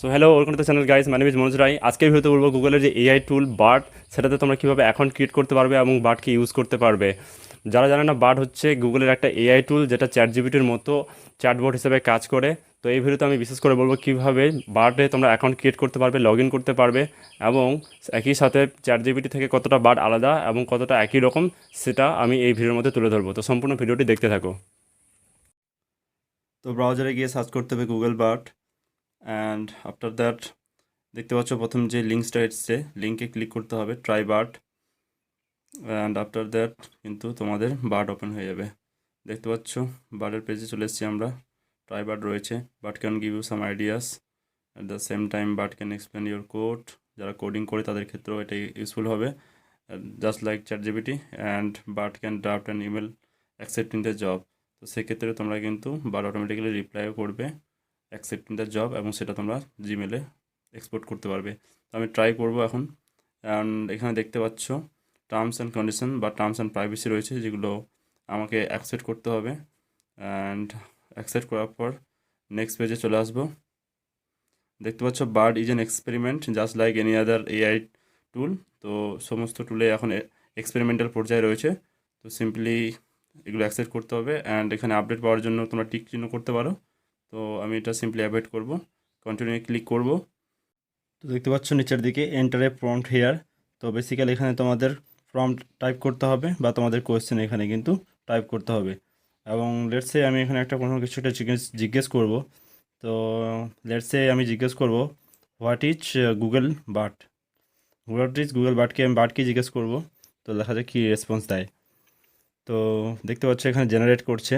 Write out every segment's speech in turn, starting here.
So hello, welcome to the channel guys. My name is Manoj Roy. আজকের ভিডিওতে বলবো গুগলের যে এআই টুল বার্ড, সেটাতে তোমরা কীভাবে অ্যাকাউন্ট ক্রিয়েট করতে পারবে এবং বার্ডকে ইউজ করতে পারবে। যারা জানে না, বার্ড হচ্ছে গুগলের একটা এআই টুল যেটা চ্যাটজিপিটির মতো চ্যাটবট হিসেবে কাজ করে। তো এই ভিডিওতে আমি বিশেষ করে বলবো কীভাবে বার্ডে তোমরা অ্যাকাউন্ট ক্রিয়েট করতে পারবে, লগ ইন করতে পারবে এবং একই সাথে চ্যাটজিপিটি থেকে কতটা বার্ড আলাদা এবং কতটা একই রকম সেটা আমি এই ভিডিওর মধ্যে তুলে ধরবো। তো সম্পূর্ণ ভিডিওটি দেখতে থাকো। তো ব্রাউজারে গিয়ে সার্চ করতে হবে Google bird, and after that দেখতে পাচ্ছ প্রথম যে লিঙ্কসটা এসছে, লিঙ্কে ক্লিক করতে হবে try bird, and after that কিন্তু তোমাদের বার্ড ওপেন হয়ে যাবে। দেখতে পাচ্ছ বার্ডের পেজে চলে এসেছি আমরা। ট্রাই বার্ড রয়েছে, Bard can give you some ideas, at the same time Bard can explain your code. যারা কোডিং করে তাদের ক্ষেত্রেও এটাই ইউজফুল হবে, just like ChatGPT. And Bard can draft an email accepting the job. তো সেক্ষেত্রে তোমরা কিন্তু বার্ড অটোমেটিক্যালি রিপ্লাইও করবে অ্যাকসেপ্টিং দ্য জব, এবং সেটা তোমরা জিমেলে এক্সপোর্ট করতে পারবে। তো আমি ট্রাই করব এখন। অ্যান্ড এখানে দেখতে পাচ্ছ টার্মস অ্যান্ড কন্ডিশন বা টার্মস অ্যান্ড প্রাইভেসি রয়েছে, যেগুলো আমাকে অ্যাকসেপ্ট করতে হবে। অ্যান্ড অ্যাকসেপ্ট করার পর নেক্সট পেজে চলে আসবো। দেখতে পাচ্ছ bird is an experiment just like any other AI টুল। তো সমস্ত টুলে এখন এক্সপেরিমেন্টাল পর্যায়ে রয়েছে। তো সিম্পলি এগুলো অ্যাকসেপ্ট করতে হবে। অ্যান্ড এখানে আপডেট পাওয়ার জন্য তোমরা টিক চিহ্ন করতে পারো। তো আমি এটা সিম্পলি অ্যাভয়েড করব, কন্টিনিউ ক্লিক করব। তো দেখতে পাচ্ছ নিচের দিকে এন্টার এ প্রম্পট হেয়ার। তো বেসিক্যালি এখানে তোমাদের প্রম্পট টাইপ করতে হবে বা তোমাদের কোয়েশ্চেন এখানে কিন্তু টাইপ করতে হবে। এবং লেটসে আমি এখানে একটা কোনো কিছু একটা জিজ্ঞেস করব। তো লেটসে আমি জিজ্ঞেস করব what is Google Bard. Google বার্ডকে আমি বার্ডকে জিজ্ঞেস করব। তো দেখা যাক কী রেসপন্স দেয়। তো দেখতে পাচ্ছ এখানে জেনারেট করছে।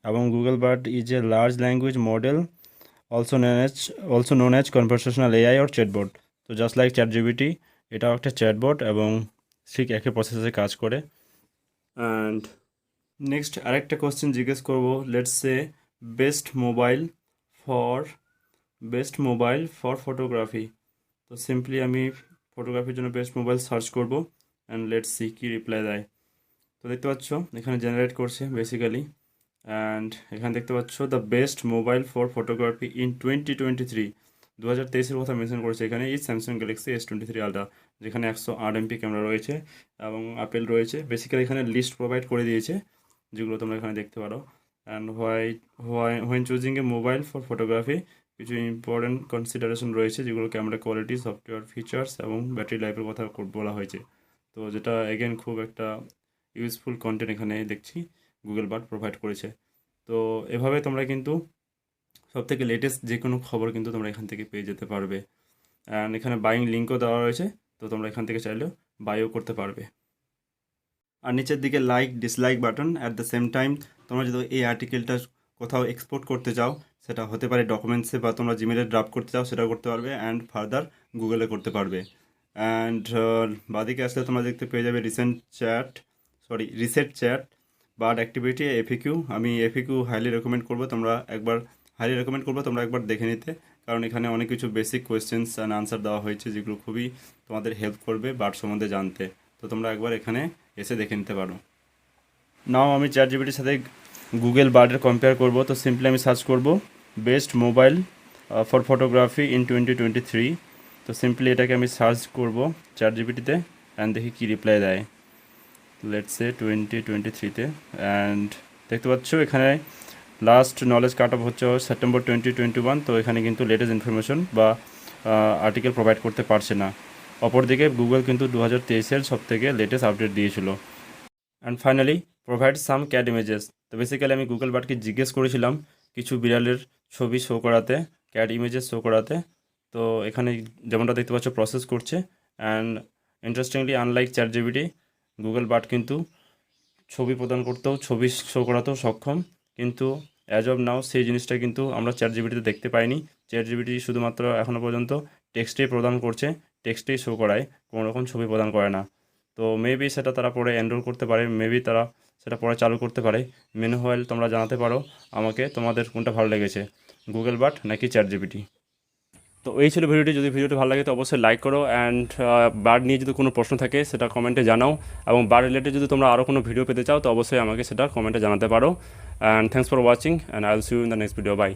এবং Google bird is a large language model also known as conversational AI or chatbot. তো জাস্ট লাইক চ্যাটজিপিটি, এটাও একটা চ্যাটবট এবং ঠিক একই প্রসেসে কাজ করে। অ্যান্ড নেক্সট আরেকটা কোশ্চেন জিজ্ঞেস করব, let's say best mobile for photography. তো সিম্পলি আমি ফটোগ্রাফির জন্য বেস্ট মোবাইল সার্চ করব, অ্যান্ড লেটস সি কী রিপ্লাই দেয়। তো দেখতে পাচ্ছ এখানে জেনারেট করছে বেসিক্যালি। অ্যান্ড এখানে দেখতে পাচ্ছ the best mobile for photography in 2023, 2023-এর কথা মেনশন করেছে এখানে, এই স্যামসাং গ্যালাক্সি S23 আলট্রা, যেখানে 108 MP ক্যামেরা রয়েছে এবং আপেল রয়েছে। বেসিক্যালি এখানে লিস্ট প্রোভাইড করে দিয়েছে, যেগুলো তোমরা এখানে দেখতে পারো। And when choosing a mobile for photography কিছু ইম্পর্টেন্ট কনসিডারেশন রয়েছে, যেগুলো ক্যামেরা কোয়ালিটি, সফটওয়্যার ফিচার্স এবং ব্যাটারি লাইফের কথা বলা হয়েছে। তো যেটা এগেন খুব একটা ইউজফুল কন্টেন্ট এখানে দেখছি গুগল বার্ড প্রোভাইড করেছে। তো এভাবে তোমরা কিন্তু সবথেকে লেটেস্ট যে কোনো খবর কিন্তু তোমরা এখান থেকে পেয়ে যেতে পারবে। অ্যান্ড এখানে বাইং লিঙ্কও দেওয়া রয়েছে, তো তোমরা এখান থেকে চাইলেও বাইও করতে পারবে। আর নিচের দিকে like dislike button. At the same time তোমরা যদি এই আর্টিকেলটা কোথাও এক্সপোর্ট করতে চাও, সেটা হতে পারে ডকুমেন্টসে বা তোমরা জিমেলে ড্রাফট করতে চাও, সেটাও করতে পারবে। অ্যান্ড ফার্দার গুগলে করতে পারবে। অ্যান্ড বাদিকে আসলে তোমরা দেখতে পেয়ে যাবে reset chat bird activity FAQ. আমি এফিকিউ হাইলি রেকমেন্ড করবো তোমরা একবার দেখে নিতে, কারণ এখানে অনেক কিছু বেসিক কোয়েশ্চেন্স অ্যান্ড আনসার দেওয়া হয়েছে, যেগুলো খুবই তোমাদের হেল্প করবে বার্ড সম্বন্ধে জানতে। তো তোমরা একবার এখানে এসে দেখে নিতে পারো। নাও আমি চ্যাটজিপিটির সাথে গুগল বার্ডের কম্পেয়ার করব। তো সিম্পলি আমি সার্চ করব best mobile for photography in 2023। তো সিম্পলি এটাকে আমি সার্চ করব চ্যাটজিপিটিতে, অ্যান্ড দেখি কী রিপ্লাই দেয়। লেটস সে 2023-তে। অ্যান্ড দেখতে পাচ্ছ এখানে লাস্ট নলেজ কাট অফ হচ্ছে সেপ্টেম্বর 2021। তো এখানে কিন্তু লেটেস্ট ইনফরমেশন বা আর্টিকেল প্রোভাইড করতে পারছে না। অপরদিকে গুগল কিন্তু 2023-এর সবথেকে লেটেস্ট আপডেট দিয়েছিল। And finally provide some cat images. তো বেসিক্যালি আমি গুগল বার্ডকে জিজ্ঞেস করেছিলাম কিছু বিড়ালের ছবি শো করাতে, ক্যাট ইমেজেস শো করাতে। তো এখানে যেমনটা দেখতে পাচ্ছ প্রসেস করছে। And interestingly unlike ChatGPT, Google bird কিন্তু ছবি প্রদান করতেও, ছবি শো করাতেও সক্ষম। কিন্তু অ্যাজ অফ নাও সেই জিনিসটা কিন্তু আমরা চ্যাটজিপিটিতে দেখতে পাইনি। চ্যাটজিপিটি শুধুমাত্র এখনও পর্যন্ত টেক্সটেই প্রদান করছে, টেক্সটেই শো করায়, কোনো রকম ছবি প্রদান করে না। তো মেবি সেটা তারা পরে এনরোল করতে পারে, মেবি তারা সেটা পরে চালু করতে পারে। মেনুয়াল তোমরা জানাতে পারো আমাকে তোমাদের কোনটা ভালো লেগেছে, গুগল বার্ড নাকি চ্যাটজিপিটি। তো এই ছিল ভিডিওটি। যদি ভিডিওটি ভালো লাগে তো অবশ্যই লাইক করো। অ্যান্ড বার্ড নিয়ে যদি কোনো প্রশ্ন থাকে সেটা কমেন্টে জানাও, এবং বার্ড রিলেটেড যদি তোমরা আরও কোনো ভিডিও পেতে চাও তো অবশ্যই আমাকে সেটা কমেন্টে জানাতে পারো। And thanks for watching, and I will see you in the next video. By.